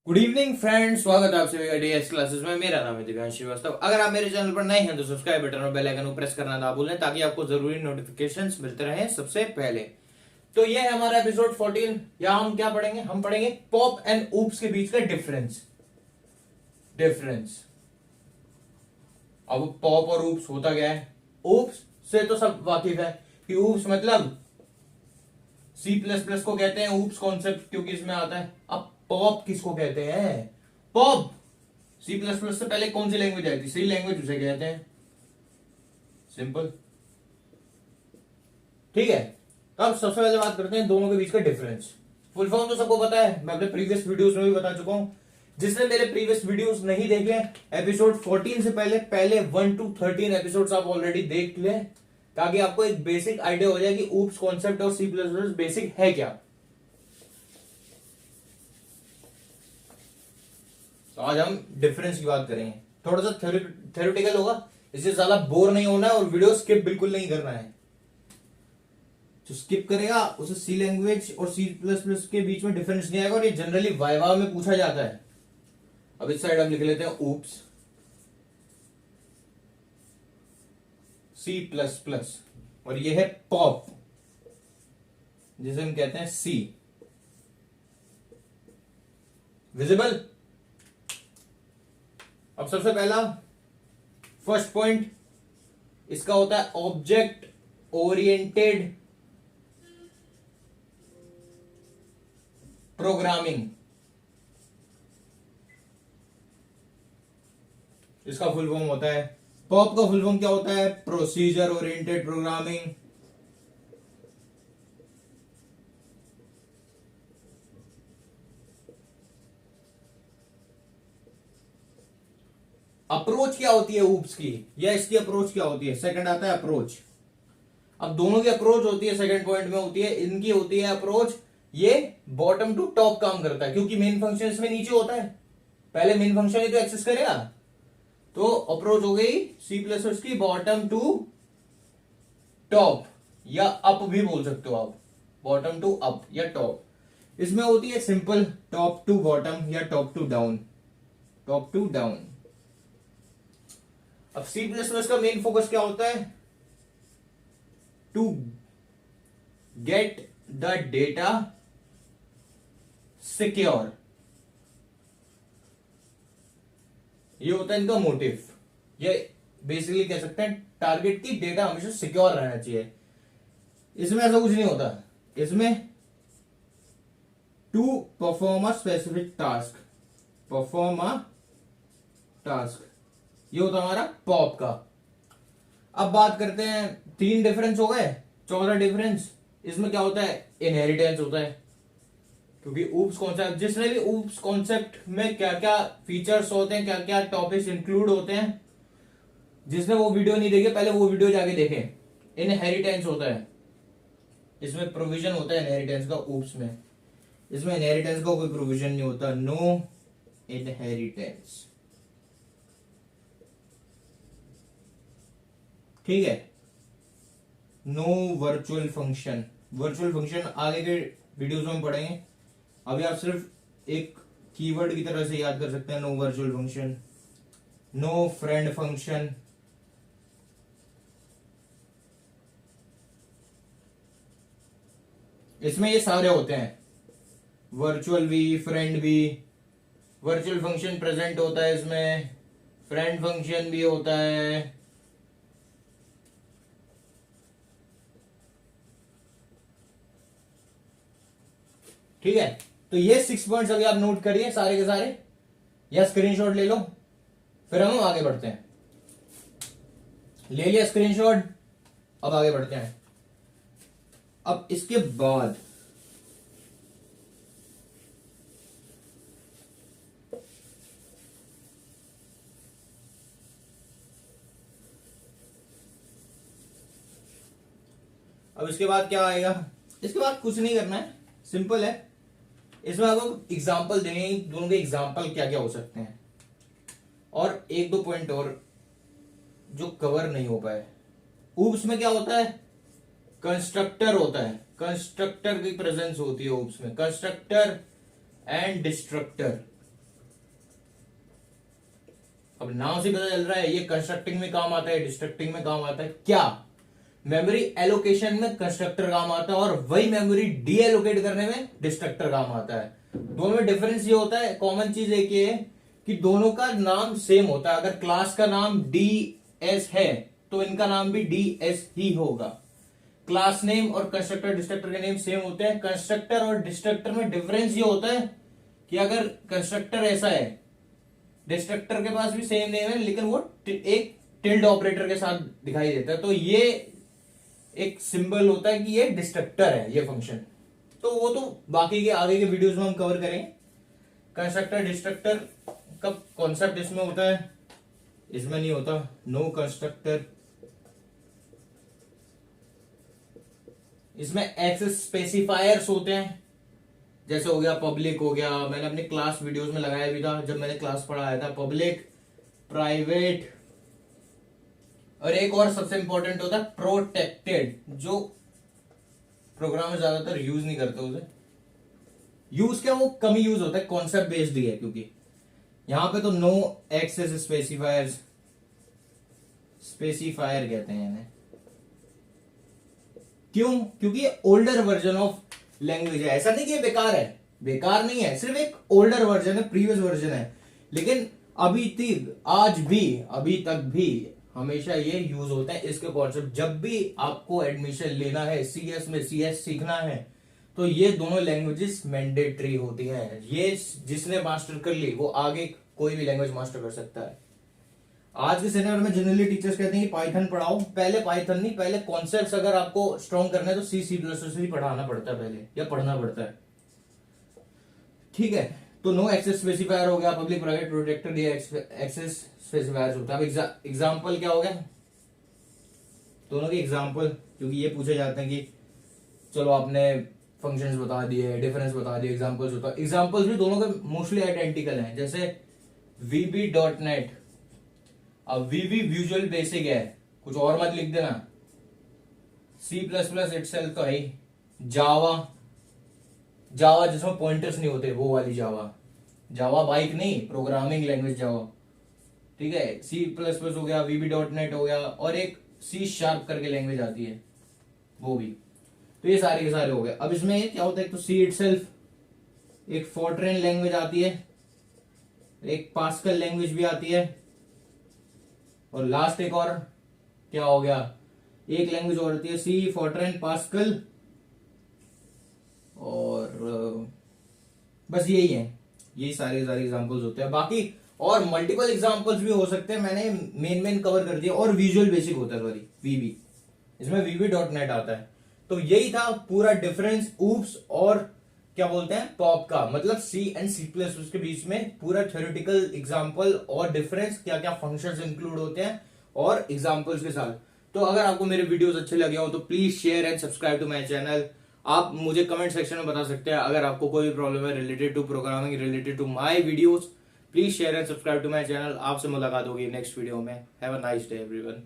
Good evening friends, स्वागत है आप सभी का डीएस क्लासेस में। मेरा नाम है दिव्यांश श्रीवास्तव। अगर आप मेरे चैनल पर नए हैं तो सब्सक्राइब बटन और बेल आइकन को प्रेस करना ना भूलें ताकि आपको जरूरी नोटिफिकेशंस मिलते रहें सबसे पहले। तो ये है हमारा एपिसोड 14। यहाँ हम क्या पढ़ेंगे? हम पढ़ेंगे पॉप एंड ऊप्स के बीच का डिफरेंस। अब पॉप और ऊप्स होता क्या है? ऊप्स से तो सब वाकिफ है कि ऊप्स मतलब C++ को कहते हैं ऊप्स कॉन्सेप्ट, क्योंकि इसमें आता है। अब पॉप किसको कहते हैं? पॉप C++ से पहले कौन सी लैंग्वेज आई थी? सी लैंग्वेज उसे कहते हैं। सिंपल, ठीक है। तो अब सबसे पहले बात करते हैं दोनों के बीच का डिफरेंस। फुल फॉर्म तो सबको पता है, मैं अपने प्रीवियस वीडियोस में भी बता चुका हूं। जिसने मेरे प्रीवियस वीडियोस नहीं देखे, एपिसोड 14 से पहले 1 to 13 एपिसोड्स आप ऑलरेडी देख ले, ताकि आपको एक बेसिक आइडिया हो जाए कि ऊप्स कॉन्सेप्ट और C++ बेसिक है क्या। तो आज हम डिफरेंस की बात करेंगे। थोड़ा सा थ्योरेटिकल होगा, इससे ज्यादा बोर नहीं होना है और वीडियो स्किप बिल्कुल नहीं करना है। जो स्किप करेगा उसे सी लैंग्वेज और C++ के बीच में डिफरेंस नहीं आएगा, और ये जनरली वाइवा में पूछा जाता है। अब इस साइड हम लिख लेते हैं ऊप्स C++, और ये है पॉप जिसे हम कहते हैं सी। विजिबल? अब सबसे पहला फर्स्ट पॉइंट इसका होता है ऑब्जेक्ट ओरिएंटेड प्रोग्रामिंग। इसका फुल फॉर्म होता है, पॉप का फुल फॉर्म क्या होता है? Procedure oriented programming. अप्रोच क्या होती है ऊप्स की, या इसकी अप्रोच क्या होती है? सेकंड आता है अप्रोच। अब दोनों की अप्रोच होती है, सेकंड पॉइंट में होती है। इनकी होती है अप्रोच, ये बॉटम टू टॉप काम करता है, क्योंकि मेन फंक्शन इसमें नीचे होता है। पहले मेन फंक्शन ही तो एक्सेस करेगा। तो अप्रोच हो गई C++ की बॉटम टू टॉप, या अप भी बोल सकते हो आप, बॉटम टू अप या टॉप। इसमें होती है सिंपल टॉप टू बॉटम या टॉप टू डाउन। अब C++ का मेन फोकस क्या होता है? To get the data secure, ये होता है इनका मोटिव। ये बेसिकली कह सकते हैं टारगेट की डेटा हमेशा सिक्योर रहना चाहिए। इसमें ऐसा कुछ नहीं होता। इसमें to perform a specific task, ये होता हमारा पॉप का। अब बात करते हैं, 3 डिफरेंस हो गए। चौथा डिफरेंस इसमें क्या होता है? इनहेरिटेंस होता है। क्योंकि ऊप्स कॉन्सेप्ट, जिसने भी ऊप्स कॉन्सेप्ट में क्या क्या फीचर्स होते हैं, क्या क्या टॉपिक्स इंक्लूड होते हैं, जिसने वो वीडियो नहीं देखे पहले वो वीडियो जाके देखें। इनहेरिटेंस होता है, इसमें प्रोविजन होता है इनहेरिटेंस का। ऊप्स में, इसमें इनहेरिटेंस का कोई प्रोविजन नहीं होता। नो इनहेरिटेंस, ठीक है। नो वर्चुअल फंक्शन आगे के वीडियोस में पढ़ेंगे। अभी आप सिर्फ एक कीवर्ड की तरह से याद कर सकते हैं, no virtual function. No friend function, इसमें ये सारे होते हैं, वर्चुअल भी, फ्रेंड भी। वर्चुअल फंक्शन प्रेजेंट होता है इसमें, फ्रेंड फंक्शन भी होता है। ठीक है, तो ये 6 पॉइंट्स अभी आप नोट करिए सारे के सारे, या स्क्रीनशॉट ले लो, फिर हम आगे बढ़ते हैं। ले लिया स्क्रीनशॉट, अब आगे बढ़ते हैं। अब इसके बाद क्या आएगा? इसके बाद कुछ नहीं करना है, सिंपल है। इसमें आपको एग्जाम्पल देंगे, दोनों के एग्जाम्पल क्या क्या हो सकते हैं, और 1-2 पॉइंट और जो कवर नहीं हो पाए। ऊप्स में क्या होता है? कंस्ट्रक्टर होता है, कंस्ट्रक्टर की प्रेजेंस होती है ऊप्स में, कंस्ट्रक्टर एंड डिस्ट्रक्टर। अब नाम से पता चल रहा है ये कंस्ट्रक्टिंग में काम आता है, डिस्ट्रक्टिंग में काम आता है। क्या मेमोरी एलोकेशन में कंस्ट्रक्टर काम आता है और वही मेमोरी डी एलोकेट करने में डिस्ट्रक्टर काम आता है। दोनों में डिफरेंस ये होता है, कॉमन चीज एक ये है कि दोनों का नाम सेम होता है। अगर क्लास का नाम डी एस है तो इनका नाम भी डी एस ही होगा। क्लास नेम और कंस्ट्रक्टर डिस्ट्रक्टर के नेम सेम होते हैं। कंस्ट्रक्टर और डिस्ट्रक्टर में डिफरेंस ये होता है कि अगर कंस्ट्रक्टर ऐसा है, डिस्ट्रक्टर के पास भी सेम नेम है लेकिन वो एक टिल्ड ऑपरेटर के साथ दिखाई देता है, तो ये एक सिंबल होता है कि ये डिस्ट्रक्टर है ये फंक्शन। तो वो तो बाकी के आगे के वीडियोस में हम कवर करेंगे। कंस्ट्रक्टर डिस्ट्रक्टर का कॉन्सेप्ट इसमें होता है, इसमें नहीं होता। नो कंस्ट्रक्टर, इसमें एक्सेस स्पेसिफायर्स होते हैं, जैसे हो गया पब्लिक हो गया, मैंने अपने क्लास वीडियोस में लगाया भी था जब मैंने क्लास पढ़ाया था। पब्लिक, प्राइवेट, और एक और सबसे इंपॉर्टेंट होता है प्रोटेक्टेड, जो प्रोग्रामर ज्यादातर यूज नहीं करते उसे। यूज क्या, वो कम यूज होता है, कॉन्सेप्ट बेस्ड ही है। क्योंकि यहां पे तो नो एक्सेस स्पेसिफायर्स, स्पेसिफायर कहते हैं इन्हें। क्यों? क्योंकि ये ओल्डर वर्जन ऑफ लैंग्वेज है। ऐसा नहीं कि ये बेकार है, बेकार नहीं है, सिर्फ एक ओल्डर वर्जन है, प्रीवियस वर्जन है। लेकिन अभी तक, आज भी, अभी तक भी हमेशा ये यूज होता है इसके कॉन्सेप्ट। जब भी आपको एडमिशन लेना है सीएस में, सीएस सीखना है, तो ये दोनों लैंग्वेजेस मैंडेटरी होती है। ये जिसने मास्टर कर ली वो आगे कोई भी लैंग्वेज मास्टर कर सकता है। आज के सिनेरियो में जनरली टीचर्स कहते हैं कि पाइथन पढ़ाओ। पहले पाइथन नहीं, पहले कॉन्सेप्ट्स अगर आपको स्ट्रॉन्ग करना है तो सी प्लस ही पढ़ाना पड़ता है पहले, या पढ़ना पड़ता है। ठीक है, तो नो एक्सेस स्पेसिफायर हो गया, पब्लिक प्राइवेट प्रोटेक्टेड, ये एक्सेस स्पेसिफायर होता है। अब एग्जाम्पल क्या हो गया, दोनों के एग्जाम्पल, क्योंकि ये पूछे जाते हैं कि चलो आपने फंक्शंस बता दिए, डिफरेंस बता दिए, एग्जाम्पल्स होता है। एग्जाम्पल्स भी दोनों के मोस्टली आइडेंटिकल हैं, जैसे VB.NET। अब VB विजुअल बेसिक है, कुछ और मत लिख देना। C++ इटसेल्फ तो है ही। जावा जिसमें पॉइंटर्स नहीं होते, वो वाली जावा बाइक नहीं, प्रोग्रामिंग लैंग्वेज जावा। ठीक है, C++ हो गया, VB.NET हो गया, और एक C# करके लैंग्वेज आती है वो भी। तो ये सारे के सारे हो गए। अब इसमें क्या होता है, तो C इटसेल्फ, एक फोर्ट्रेन लैंग्वेज आती है, एक पास्कल लैंग्वेज भी आती है, और लास्ट एक और क्या हो गया, एक लैंग्वेज और आती है, C, फोर्ट्रेन, पास्कल, और बस यही है। यही सारे एग्जांपल्स होते हैं। बाकी और मल्टीपल एग्जांपल्स भी हो सकते हैं, मैंने मेन कवर कर दिया। और विजुअल बेसिक होता है सॉरी, VB, इसमें VB.NET आता है। तो यही था पूरा डिफरेंस ऊप्स और क्या बोलते हैं पॉप का, मतलब C एंड C++ के बीच में पूरा थ्योरेटिकल एग्जांपल और डिफरेंस, क्या क्या फंक्शंस इंक्लूड होते हैं और एग्जांपल्स के साथ। तो अगर आपको मेरे वीडियोस अच्छे लगे हो तो please share and subscribe to my channel. आप मुझे कमेंट सेक्शन में बता सकते हैं अगर आपको कोई भी प्रॉब्लम है related to programming, related to my videos. Please share and subscribe to my channel. आपसे मुलाकात होगी नेक्स्ट वीडियो में। Have a nice day everyone.